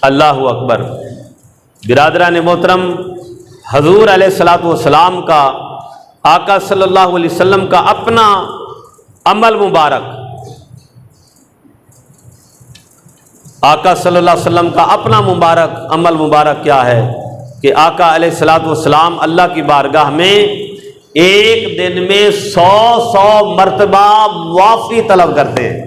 اللہ اکبر۔ برادران محترم، حضور علیہ الصلوۃ والسلام کا، آقا صلی اللہ علیہ وسلم کا اپنا عمل مبارک، آقا صلی اللہ علیہ وسلم کا اپنا عمل مبارک کیا ہے کہ آقا علیہ الصلوۃ والسلام اللہ کی بارگاہ میں ایک دن میں 100 مرتبہ معافی طلب کرتے ہیں۔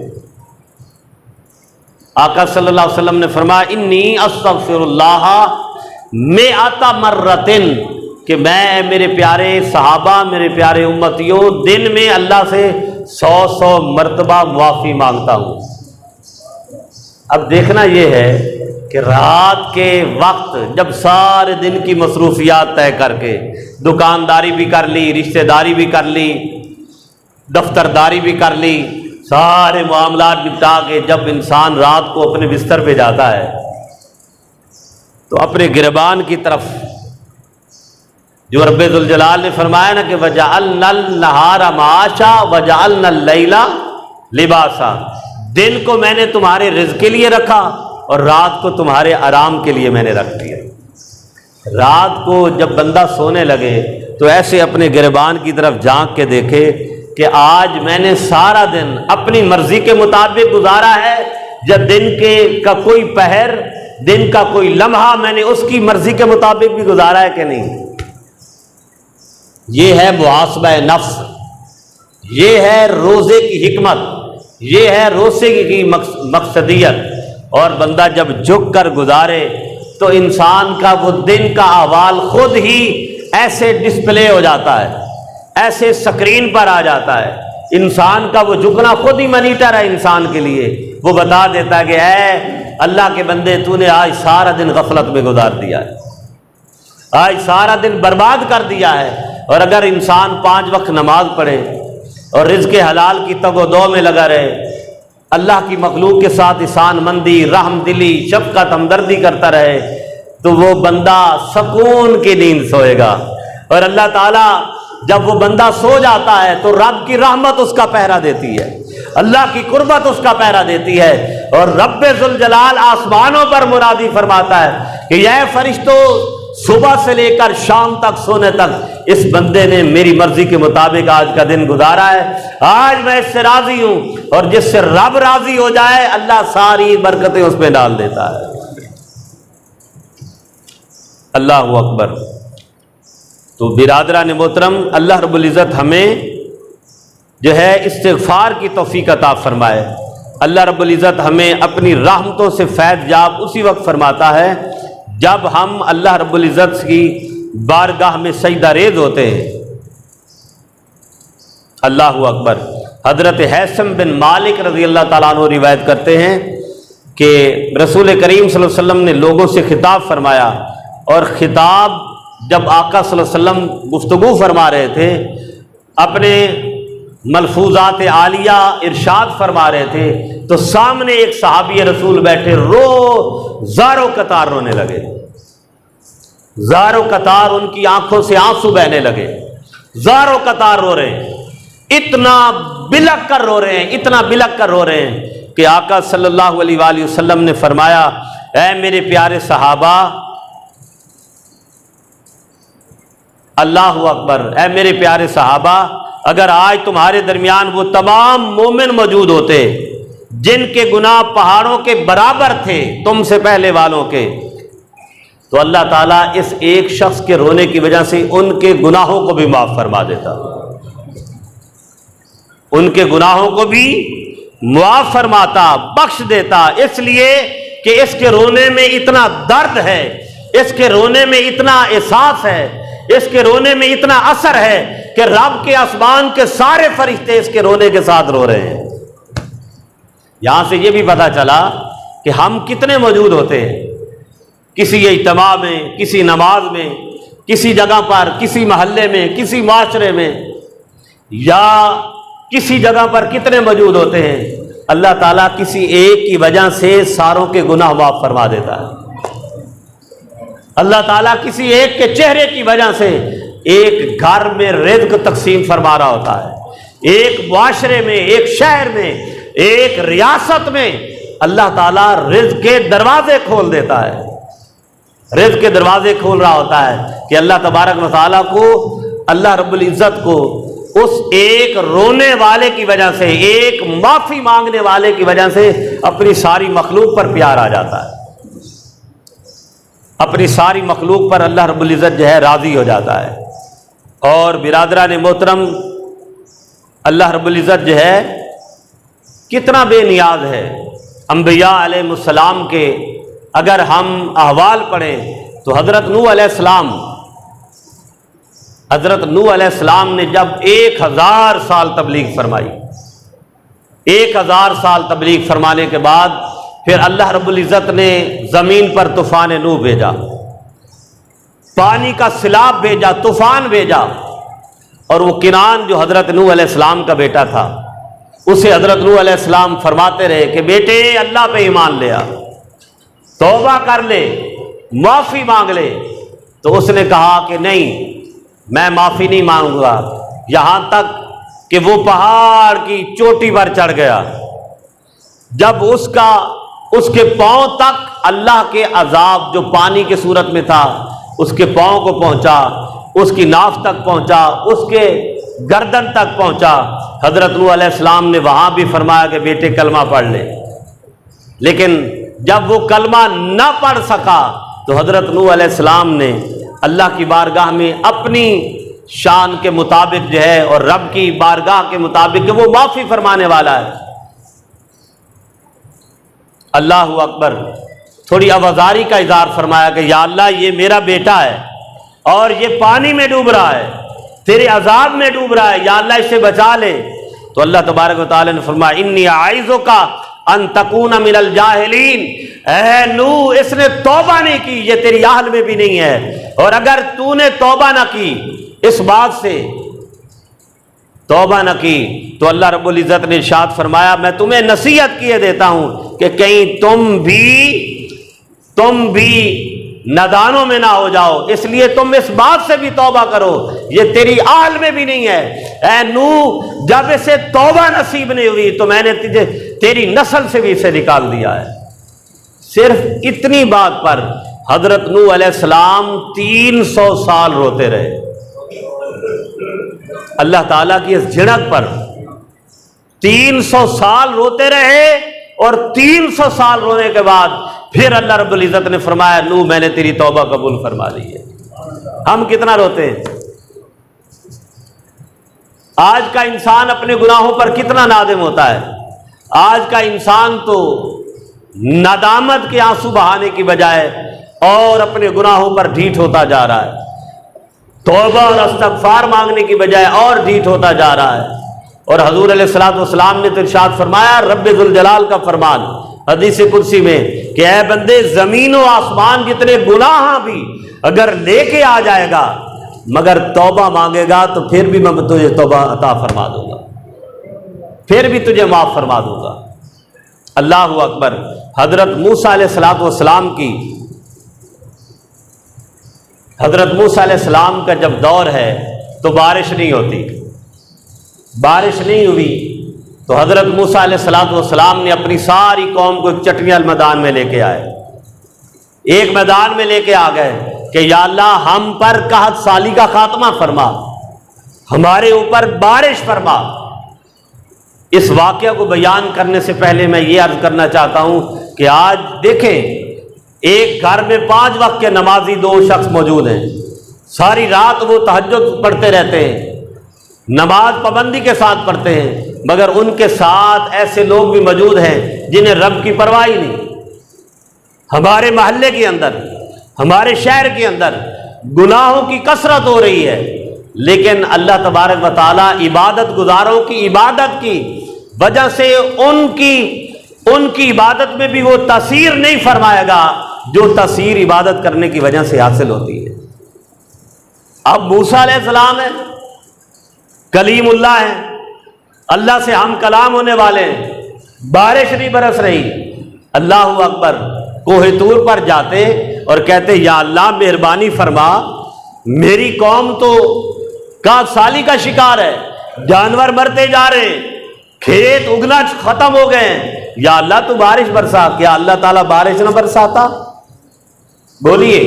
آقا صلی اللہ علیہ وسلم نے فرمایا انی استغفر اللہ مئۃ مرۃ، کہ میں میرے پیارے صحابہ، میرے پیارے امتیوں، دن میں اللہ سے 100 مرتبہ معافی مانگتا ہوں۔ اب دیکھنا یہ ہے کہ رات کے وقت جب سارے دن کی مصروفیات طے کر کے دکانداری بھی کر لی، رشتہ داری بھی کر لی، دفترداری بھی کر لی، سارے معاملات نپٹا کے جب انسان رات کو اپنے بستر پہ جاتا ہے تو اپنے گربان کی طرف، جو رب ذوالجلال نے فرمایا نا کہ وَجَعَلْنَا النَّهَارَ مَعَاشًا وَجَعَلْنَا اللَّيْلَ لِبَاسًا، دن کو میں نے تمہارے رزق کے لیے رکھا اور رات کو تمہارے آرام کے لیے میں نے رکھ دیا۔ رات کو جب بندہ سونے لگے تو ایسے اپنے گربان کی طرف جھانک کے دیکھے کہ آج میں نے سارا دن اپنی مرضی کے مطابق گزارا ہے، جب دن کا کوئی پہر، دن کا کوئی لمحہ میں نے اس کی مرضی کے مطابق بھی گزارا ہے کہ نہیں۔ یہ ہے محاسبہ نفس، یہ ہے روزے کی حکمت، یہ ہے روزے کی مقصدیت۔ اور بندہ جب جھک کر گزارے تو انسان کا وہ دن کا احوال خود ہی ایسے ڈسپلے ہو جاتا ہے، ایسے سکرین پر آ جاتا ہے۔ انسان کا وہ جھکنا خود ہی مانیٹر ہے انسان کے لیے، وہ بتا دیتا ہے کہ اے اللہ کے بندے، تو نے آج سارا دن غفلت میں گزار دیا ہے، آج سارا دن برباد کر دیا ہے۔ اور اگر انسان 5 وقت نماز پڑھے اور رزق حلال کی تگ و دو میں لگا رہے، اللہ کی مخلوق کے ساتھ احسان مندی، رحم دلی، شفقت، ہمدردی کرتا رہے، تو وہ بندہ سکون کی نیند سوئے گا۔ اور اللہ تعالیٰ جب وہ بندہ سو جاتا ہے تو رب کی رحمت اس کا پہرا دیتی ہے، اللہ کی قربت اس کا پہرا دیتی ہے، اور رب ذوالجلال آسمانوں پر منادی فرماتا ہے کہ یہ فرشتوں، صبح سے لے کر شام تک سونے تک اس بندے نے میری مرضی کے مطابق آج کا دن گزارا ہے، آج میں اس سے راضی ہوں۔ اور جس سے رب راضی ہو جائے اللہ ساری برکتیں اس پہ ڈال دیتا ہے۔ اللہ اکبر۔ تو برادران محترم، اللہ رب العزت ہمیں جو ہے استغفار کی توفیق عطا فرمائے۔ اللہ رب العزت ہمیں اپنی رحمتوں سے فیض یاب اسی وقت فرماتا ہے جب ہم اللہ رب العزت کی بارگاہ میں سجدہ ریز ہوتے ہیں۔ اللہ اکبر۔ حضرت حیثم بن مالک رضی اللہ تعالیٰ عنہ روایت کرتے ہیں کہ رسول کریم صلی اللہ علیہ وسلم نے لوگوں سے خطاب فرمایا، اور خطاب جب آقا صلی اللہ علیہ وسلم گفتگو فرما رہے تھے، اپنے ملفوظات عالیہ ارشاد فرما رہے تھے، تو سامنے ایک صحابی رسول بیٹھے زاروں قطار رونے لگے، زاروں قطار ان کی آنکھوں سے آنسو بہنے لگے، زاروں قطار رو رہے ہیں، اتنا بلک کر رو رہے ہیں، اتنا بلک کر رو رہے ہیں کہ آقا صلی اللہ علیہ وآلہ وسلم نے فرمایا، اے میرے پیارے صحابہ، اللہ اکبر، اے میرے پیارے صحابہ، اگر آج تمہارے درمیان وہ تمام مومن موجود ہوتے جن کے گناہ پہاڑوں کے برابر تھے تم سے پہلے والوں کے، تو اللہ تعالیٰ اس ایک شخص کے رونے کی وجہ سے ان کے گناہوں کو بھی معاف فرما دیتا، ان کے گناہوں کو بھی معاف فرماتا، بخش دیتا، اس لیے کہ اس کے رونے میں اتنا درد ہے، اس کے رونے میں اتنا احساس ہے، اس کے رونے میں اتنا اثر ہے کہ رب کے آسمان کے سارے فرشتے اس کے رونے کے ساتھ رو رہے ہیں۔ یہاں سے یہ بھی پتہ چلا کہ ہم کتنے موجود ہوتے ہیں، کسی اجتماع میں، کسی نماز میں، کسی جگہ پر، کسی محلے میں، کسی معاشرے میں، یا کسی جگہ پر کتنے موجود ہوتے ہیں، اللہ تعالیٰ کسی ایک کی وجہ سے ساروں کے گناہ معاف فرما دیتا ہے۔ اللہ تعالیٰ کسی ایک کے چہرے کی وجہ سے ایک گھر میں رزق تقسیم فرما رہا ہوتا ہے، ایک معاشرے میں، ایک شہر میں، ایک ریاست میں اللہ تعالیٰ رزق کے دروازے کھول دیتا ہے، رزق کے دروازے کھول رہا ہوتا ہے کہ اللہ تبارک و تعالیٰ کو، اللہ رب العزت کو اس ایک رونے والے کی وجہ سے، ایک معافی مانگنے والے کی وجہ سے اپنی ساری مخلوق پر پیار آ جاتا ہے، اپنی ساری مخلوق پر اللہ رب العزت جو ہے راضی ہو جاتا ہے۔ اور برادران محترم، اللہ رب العزت جو ہے کتنا بے نیاز ہے۔ انبیاء علیہ السلام کے اگر ہم احوال پڑھیں تو حضرت نوح علیہ السلام نے جب 1000 سال تبلیغ فرمائی، 1000 سال تبلیغ فرمانے کے بعد پھر اللہ رب العزت نے زمین پر طوفان نوح بھیجا، پانی کا سیلاب بھیجا، طوفان بھیجا، اور وہ کنعان جو حضرت نوح علیہ السلام کا بیٹا تھا، اسے حضرت نوح علیہ السلام فرماتے رہے کہ بیٹے اللہ پہ ایمان لے آ، توبہ کر لے، معافی مانگ لے۔ تو اس نے کہا کہ نہیں، میں معافی نہیں مانگوں گا، یہاں تک کہ وہ پہاڑ کی چوٹی پر چڑھ گیا۔ جب اس کے پاؤں تک اللہ کے عذاب جو پانی کے صورت میں تھا اس کے پاؤں کو پہنچا، اس کی ناف تک پہنچا، اس کے گردن تک پہنچا، حضرت نوح علیہ السلام نے وہاں بھی فرمایا کہ بیٹے کلمہ پڑھ لے۔ لیکن جب وہ کلمہ نہ پڑھ سکا تو حضرت نوح علیہ السلام نے اللہ کی بارگاہ میں اپنی شان کے مطابق جو ہے، اور رب کی بارگاہ کے مطابق کہ وہ معافی فرمانے والا ہے۔ اللہ اکبر، تھوڑی آوازاری کا اظہار فرمایا کہ یا اللہ یہ میرا بیٹا ہے اور یہ پانی میں ڈوب رہا ہے، تیرے عذاب میں ڈوب رہا ہے، یا اللہ اسے بچا لے۔ تو اللہ تبارک و تعالی نے فرمایا انی اعیذک ان تکون من الجاہلین، اے نوح اس نے توبہ نہیں کی، یہ تیری اہل میں بھی نہیں ہے، اور اگر تو نے توبہ نہ کی، اس بات سے توبہ نہ کی، تو اللہ رب العزت نے ارشاد فرمایا میں تمہیں نصیحت کیے دیتا ہوں کہ کہیں تم بھی نادانوں میں نہ ہو جاؤ، اس لیے تم اس بات سے بھی توبہ کرو، یہ تیری اہل میں بھی نہیں ہے۔ اے نوح جب اسے توبہ نصیب نہیں ہوئی تو میں نے تیری نسل سے بھی اسے نکال دیا ہے۔ صرف اتنی بات پر حضرت نوح علیہ السلام 300 سال روتے رہے، اللہ تعالیٰ کی اس جھڑک پر 300 سال روتے رہے، اور 300 سال رونے کے بعد پھر اللہ رب العزت نے فرمایا نوح میں نے تیری توبہ قبول فرما لی ہے۔ ہم کتنا روتے ہیں؟ آج کا انسان اپنے گناہوں پر کتنا نادم ہوتا ہے؟ آج کا انسان تو ندامت کے آنسو بہانے کی بجائے اور اپنے گناہوں پر ڈھیٹ ہوتا جا رہا ہے، توبہ اور استغفار مانگنے کی بجائے اور ڈھیٹ ہوتا جا رہا ہے۔ اور حضور علیہ الصلوۃ والسلام نے تو ارشاد فرمایا، رب ذوالجلال کا فرمان حدیث قدسی میں کہ اے بندے زمین و آسمان جتنے گناہ بھی اگر لے کے آ جائے گا مگر توبہ مانگے گا تو پھر بھی میں تجھے توبہ عطا فرما دوں گا، پھر بھی تجھے معاف فرما دوں گا۔ اللہ اکبر۔ حضرت موسیٰ علیہ السلام کی، حضرت موسیٰ علیہ السلام کا جب دور ہے تو بارش نہیں ہوتی، بارش نہیں ہوئی تو حضرت موسیٰ علیہ السلام نے اپنی ساری قوم کو ایک چٹنیال میدان میں لے کے آئے، ایک میدان میں لے کے آ گئے کہ یا اللہ ہم پر قحط سالی کا خاتمہ فرما، ہمارے اوپر بارش فرما۔ اس واقعہ کو بیان کرنے سے پہلے میں یہ عرض کرنا چاہتا ہوں کہ آج دیکھیں ایک گھر میں 5 وقت کے نمازی 2 شخص موجود ہیں، ساری رات وہ تہجد پڑھتے رہتے ہیں، نماز پابندی کے ساتھ پڑھتے ہیں، مگر ان کے ساتھ ایسے لوگ بھی موجود ہیں جنہیں رب کی پرواہ ہی نہیں۔ ہمارے محلے کے اندر، ہمارے شہر کے اندر گناہوں کی کثرت ہو رہی ہے، لیکن اللہ تبارک و تعالیٰ عبادت گزاروں کی عبادت کی وجہ سے ان کی عبادت میں بھی وہ تاثیر نہیں فرمائے گا جو تاثیر عبادت کرنے کی وجہ سے حاصل ہوتی ہے۔ اب موسیٰ علیہ السلام ہے، کلیم اللہ ہے، اللہ سے ہم کلام ہونے والے ہیں، بارش نہیں برس رہی، اللہ اکبر، کوہ طور پر جاتے اور کہتے یا اللہ مہربانی فرما، میری قوم تو قحط سالی کا شکار ہے، جانور مرتے جا رہے ہیں، کھیت اگنا ختم ہو گئے ہیں، یا اللہ تو بارش برسا. کیا اللہ تعالیٰ بارش نہ برساتا؟ بولیے،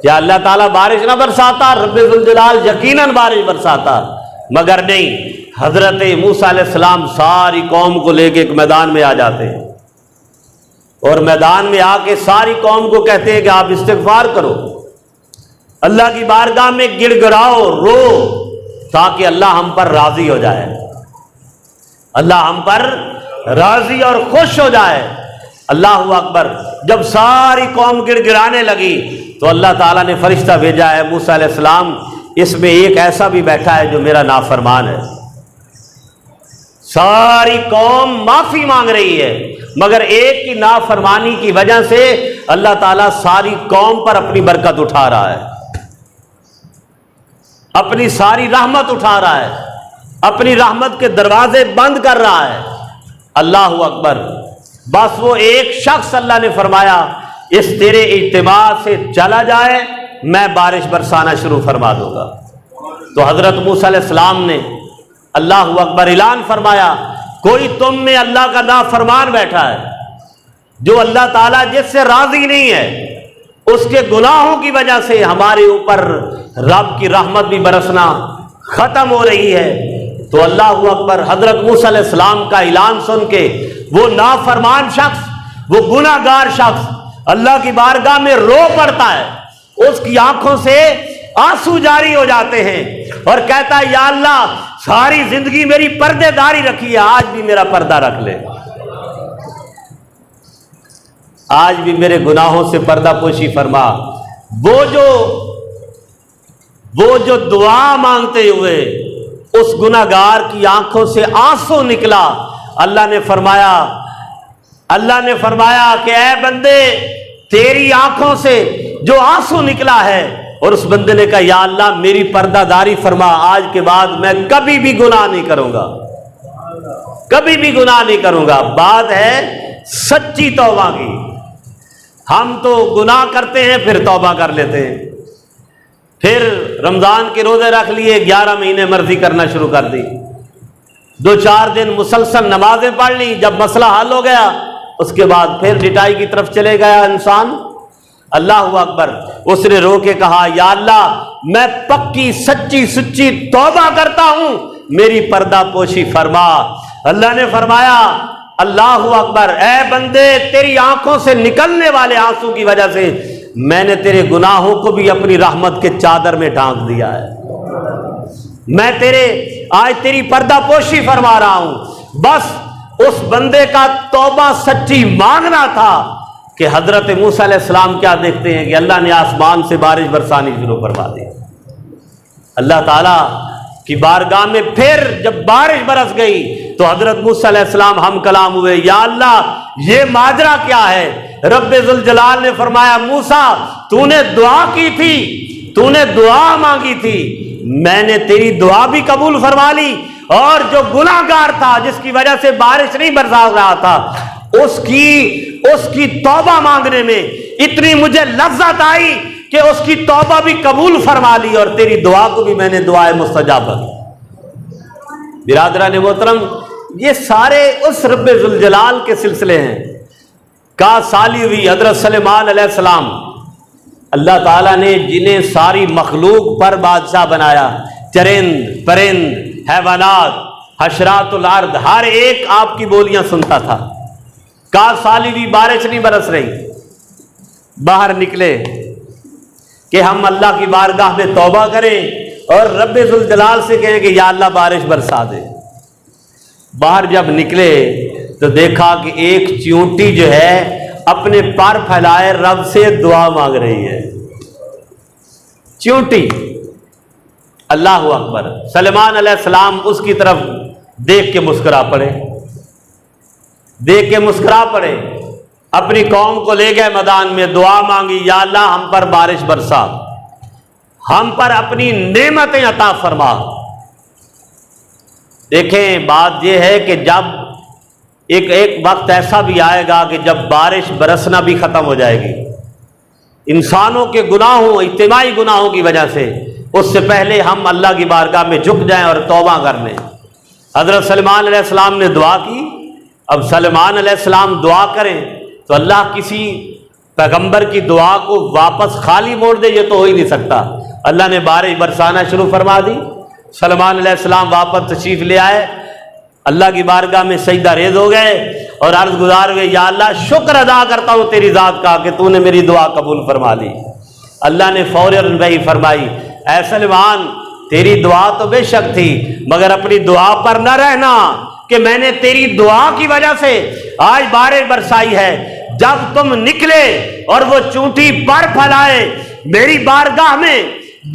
کیا اللہ تعالیٰ بارش نہ برساتا؟ رب ذوالجلال یقیناً بارش برساتا، مگر نہیں. حضرت موسیٰ علیہ السلام ساری قوم کو لے کے ایک میدان میں آ جاتے ہیں، اور میدان میں آ کے ساری قوم کو کہتے ہیں کہ آپ استغفار کرو، اللہ کی بارگاہ میں گڑ گڑاؤ، رو، تاکہ اللہ ہم پر راضی ہو جائے، اللہ ہم پر راضی اور خوش ہو جائے. اللہ اکبر. جب ساری قوم گڑ گڑانے لگی تو اللہ تعالیٰ نے فرشتہ بھیجا ہے موسیٰ علیہ السلام، اس میں ایک ایسا بھی بیٹھا ہے جو میرا نافرمان ہے. ساری قوم معافی مانگ رہی ہے، مگر ایک کی نافرمانی کی وجہ سے اللہ تعالیٰ ساری قوم پر اپنی برکت اٹھا رہا ہے، اپنی ساری رحمت اٹھا رہا ہے، اپنی رحمت کے دروازے بند کر رہا ہے. اللہ اکبر. بس وہ ایک شخص اللہ نے فرمایا اس تیرے اجتماع سے چلا جائے، میں بارش برسانا شروع فرما دوں گا. تو حضرت موسیٰ علیہ السلام نے اللہ اکبر اعلان فرمایا، کوئی تم میں اللہ کا نافرمان بیٹھا ہے جو اللہ تعالیٰ جس سے راضی نہیں ہے، اس کے گناہوں کی وجہ سے ہمارے اوپر رب کی رحمت بھی برسنا ختم ہو رہی ہے. تو اللہ اکبر. حضرت موسیٰ علیہ السلام کا اعلان سن کے وہ نافرمان شخص، وہ گناہ گار شخص اللہ کی بارگاہ میں رو پڑتا ہے، اس کی آنکھوں سے آنسو جاری ہو جاتے ہیں اور کہتا ہے یا اللہ ساری زندگی میری پردے داری رکھی ہے، آج بھی میرا پردہ رکھ لے، آج بھی میرے گناہوں سے پردہ پوشی فرما. وہ جو دعا مانگتے ہوئے اس گناہ گار کی آنکھوں سے آنسو نکلا، اللہ نے فرمایا کہ اے بندے تیری آنکھوں سے جو آنسو نکلا ہے، اور اس بندے نے کہا یا اللہ میری پردہ داری فرما، آج کے بعد میں کبھی بھی گناہ نہیں کروں گا، کبھی بھی گناہ نہیں کروں گا. بات ہے سچی توبہ کی. ہم تو گناہ کرتے ہیں پھر توبہ کر لیتے ہیں، پھر رمضان کے روزے رکھ لیے، 11 مہینے مرضی کرنا شروع کر دی، 2-4 دن مسلسل نمازیں پڑھ لی، جب مسئلہ حل ہو گیا اس کے بعد پھر ڈٹائی کی طرف چلے گیا انسان. اللہ اکبر. اس نے رو کے کہا یا اللہ میں پکی سچی سچی توبہ کرتا ہوں، میری پردہ پوشی فرما. اللہ نے فرمایا اللہ اکبر، اے بندے تیری آنکھوں سے نکلنے والے آنسو کی وجہ سے میں نے تیرے گناہوں کو بھی اپنی رحمت کے چادر میں ڈھانک دیا ہے، میں آج تیری پردہ پوشی فرما رہا ہوں. بس اس بندے کا توبہ سچی مانگنا تھا کہ حضرت موسیٰ علیہ السلام کیا دیکھتے ہیں کہ اللہ نے آسمان سے بارش برسانی شروع فرما دی. اللہ تعالیٰ کی بارگاہ میں پھر جب بارش برس گئی تو حضرت موسیٰ علیہ السلام ہم کلام ہوئے، یا اللہ یہ ماجرا کیا ہے؟ رب ذوالجلال نے فرمایا موسیٰ تو نے دعا کی تھی، تو نے دعا مانگی تھی، میں نے تیری دعا بھی قبول فرما لی، اور جو گناہ گار تھا جس کی وجہ سے بارش نہیں برسا رہا تھا اس کی توبہ مانگنے میں اتنی مجھے لذت آئی کہ اس کی توبہ بھی قبول فرما لی، اور تیری دعا کو بھی میں نے دعائے مستجاب کی. برادران محترم، یہ سارے اس رب ذوالجلال کے سلسلے ہیں. کا سالی ہوئی حضرت سلیمان علیہ السلام، اللہ تعالیٰ نے جنہیں ساری مخلوق پر بادشاہ بنایا، چرند پرند حیوانات حشرات الارض، ہر ایک آپ کی بولیاں سنتا تھا. کا سالی ہوئی بارش نہیں برس رہی، باہر نکلے کہ ہم اللہ کی بارگاہ میں توبہ کریں اور رب ذوالجلال سے کہیں کہ یا اللہ بارش برسا دے. باہر جب نکلے تو دیکھا کہ ایک چیونٹی جو ہے اپنے پر پھیلائے رب سے دعا مانگ رہی ہے. چیونٹی. اللہ اکبر. سلیمان علیہ السلام اس کی طرف دیکھ کے مسکرا پڑے، دیکھ کے مسکرا پڑے. اپنی قوم کو لے گئے میدان میں، دعا مانگی یا اللہ ہم پر بارش برسا، ہم پر اپنی نعمتیں عطا فرما. دیکھیں بات یہ ہے کہ جب ایک وقت ایسا بھی آئے گا کہ جب بارش برسنا بھی ختم ہو جائے گی انسانوں کے گناہوں، اجتماعی گناہوں کی وجہ سے. اس سے پہلے ہم اللہ کی بارگاہ میں جھک جائیں اور توبہ کر لیں. حضرت سلیمان علیہ السلام نے دعا کی. اب سلیمان علیہ السلام دعا کریں تو اللہ کسی پیغمبر کی دعا کو واپس خالی موڑ دے، یہ تو ہو ہی نہیں سکتا. اللہ نے بارش برسانا شروع فرما دی. سلیمان علیہ السلام واپس تشریف لے آئے، اللہ کی بارگاہ میں سجدہ ریز ہو گئے اور عرض گزار ہوئے، یا اللہ شکر ادا کرتا ہوں تیری ذات کا کہ تو نے میری دعا قبول فرما لی. اللہ نے فوراً وحی فرمائی، اے سلیمان تیری دعا تو بے شک تھی، مگر اپنی دعا پر نہ رہنا کہ میں نے تیری دعا کی وجہ سے آج بارش برسائی ہے. جب تم نکلے اور وہ چونٹی پر پھیلائے میری بارگاہ میں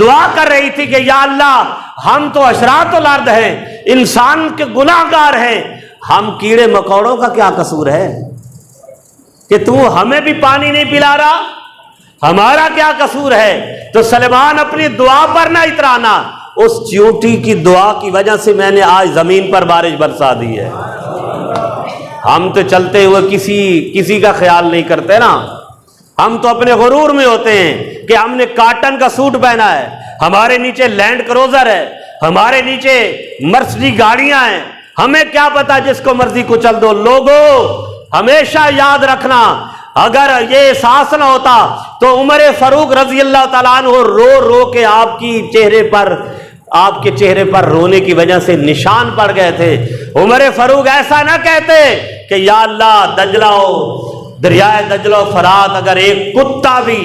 دعا کر رہی تھی کہ یا اللہ ہم تو اشراط الارض ہیں، انسان کے گناہ گار ہیں، ہم کیڑے مکوڑوں کا کیا قصور ہے کہ تو ہمیں بھی پانی نہیں پلا رہا، ہمارا کیا قصور ہے. تو سلیمان اپنی دعا پر نہ اترانا، اس چیونٹی کی دعا کی وجہ سے میں نے آج زمین پر بارش برسا دی ہے. ہم تو چلتے ہوئے کسی کا خیال نہیں کرتے نا، ہم تو اپنے غرور میں ہوتے ہیں کہ ہم نے کاٹن کا سوٹ پہنا ہے، ہمارے نیچے لینڈ کروزر ہے، ہمارے نیچے مرسڈیز گاڑیاں ہیں، ہمیں کیا پتا جس کو مرضی کچل دو. لوگوں ہمیشہ یاد رکھنا، اگر یہ احساس نہ ہوتا تو عمر فاروق رضی اللہ تعالیٰ عنہ رو رو کے آپ کے چہرے پر رونے کی وجہ سے نشان پڑ گئے تھے. عمر فاروق ایسا نہ کہتے کہ یا اللہ دجلہ دریائے دجلہ و فرات اگر ایک کتا بھی،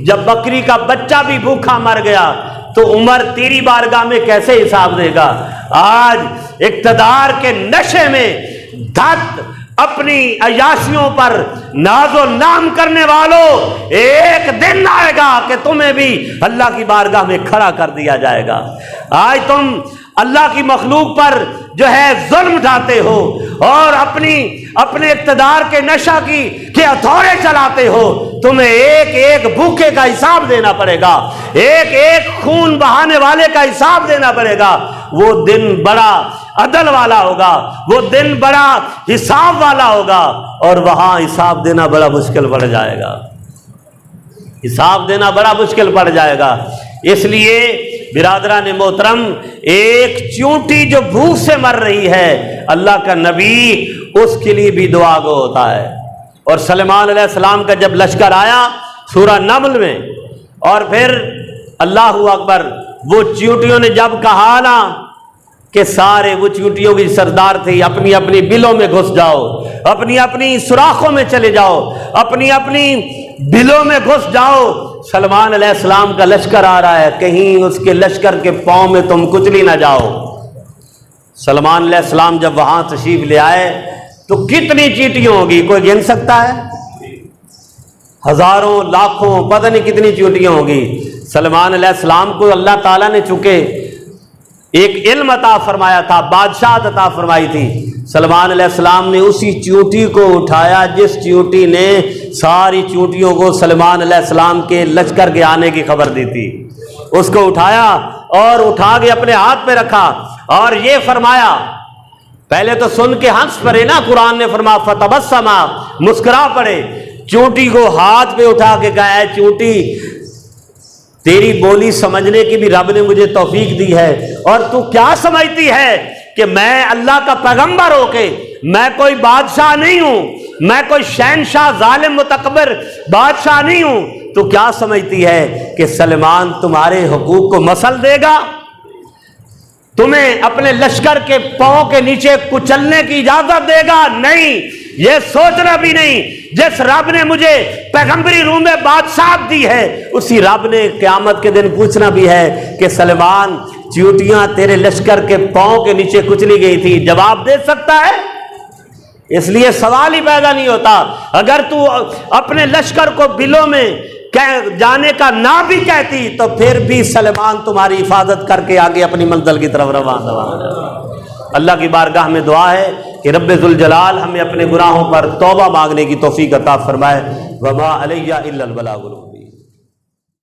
جب بکری کا بچہ بھی بھوکا مر گیا تو عمر تیری بارگاہ میں کیسے حساب دے گا. آج اقتدار کے نشے میں دھت اپنی عیاشیوں پر ناز و نام کرنے والوں، ایک دن آئے گا کہ تمہیں بھی اللہ کی بارگاہ میں کھڑا کر دیا جائے گا. آج تم اللہ کی مخلوق پر جو ہے ظلم اٹھاتے ہو اور اپنے اقتدار کے نشہ کے ہتھوڑے چلاتے ہو، تمہیں ایک ایک بھوکے کا حساب دینا پڑے گا، ایک ایک خون بہانے والے کا حساب دینا پڑے گا. وہ دن بڑا عدل والا ہوگا، وہ دن بڑا حساب والا ہوگا، اور وہاں حساب دینا بڑا مشکل پڑ جائے گا، حساب دینا بڑا مشکل پڑ جائے گا. اس لیے برادران محترم، ایک چیونٹی جو بھوک سے مر رہی ہے، اللہ کا نبی اس کے لیے بھی دعا گو ہوتا ہے. اور سلیمان علیہ السلام کا جب لشکر آیا سورہ نمل میں، اور پھر اللہ اکبر، وہ چیونٹیوں نے جب کہا نا کہ سارے وہ چیونٹیوں کی سردار تھی، اپنی اپنی بلوں میں گھس جاؤ، اپنی اپنی سوراخوں میں چلے جاؤ، اپنی اپنی بلوں میں گھس جاؤ. سلیمان علیہ السلام کا لشکر آ رہا ہے، کہیں اس کے لشکر کے پاؤں میں تم کچلی نہ جاؤ. سلیمان علیہ السلام جب وہاں تشریف لے آئے تو کتنی چیونٹیاں ہوگی کوئی گن سکتا ہے؟ ہزاروں لاکھوں پتہ نہیں کتنی چیونٹیاں ہوگی. سلیمان علیہ السلام کو اللہ تعالیٰ نے چونکہ ایک علم عطا فرمایا تھا، بادشاہت عطا فرمائی تھی، سلیمان علیہ السلام نے اسی چیونٹی کو اٹھایا جس چیونٹی نے ساری چیونٹیوں کو سلیمان علیہ السلام کے لشکر کے آنے کی خبر دی تھی. اس کو اٹھایا اور اٹھا کے اپنے ہاتھ پہ رکھا اور یہ فرمایا، پہلے تو سن کے ہنس پڑے نا، قرآن نے فرمایا فتبسم، مسکرا پڑے. چیونٹی کو ہاتھ پہ اٹھا کے کہا، اے چیونٹی تیری بولی سمجھنے کی بھی رب نے مجھے توفیق دی ہے، اور تو کیا سمجھتی ہے کہ میں اللہ کا پیغمبر ہو کے میں کوئی بادشاہ نہیں ہوں، میں کوئی شہنشاہ ظالم متکبر بادشاہ نہیں ہوں. تو کیا سمجھتی ہے کہ سلیمان تمہارے حقوق کو مسل دے گا، تمہیں اپنے لشکر کے پاؤں کے نیچے کچلنے کی اجازت دے گا؟ نہیں، یہ سوچنا بھی نہیں. جس رب نے مجھے پیغمبری روح میں بادشاہت دی ہے، اسی رب نے قیامت کے دن پوچھنا بھی ہے کہ سلیمان چیونٹیاں تیرے لشکر کے پاؤں کے نیچے کچلی گئی تھی، جواب دے سکتا ہے؟ اس لیے سوال ہی پیدا نہیں ہوتا. اگر تو اپنے لشکر کو بلوں میں جانے کا نہ بھی کہتی تو پھر بھی سلیمان تمہاری حفاظت کر کے آگے اپنی منزل کی طرف روانہ ہو. اللہ کی بارگاہ میں دعا ہے کہ رب ذوالجلال ہمیں اپنے گناہوں پر توبہ مانگنے کی توفیق عطا فرمائے. وما علیہ الا البلاغ.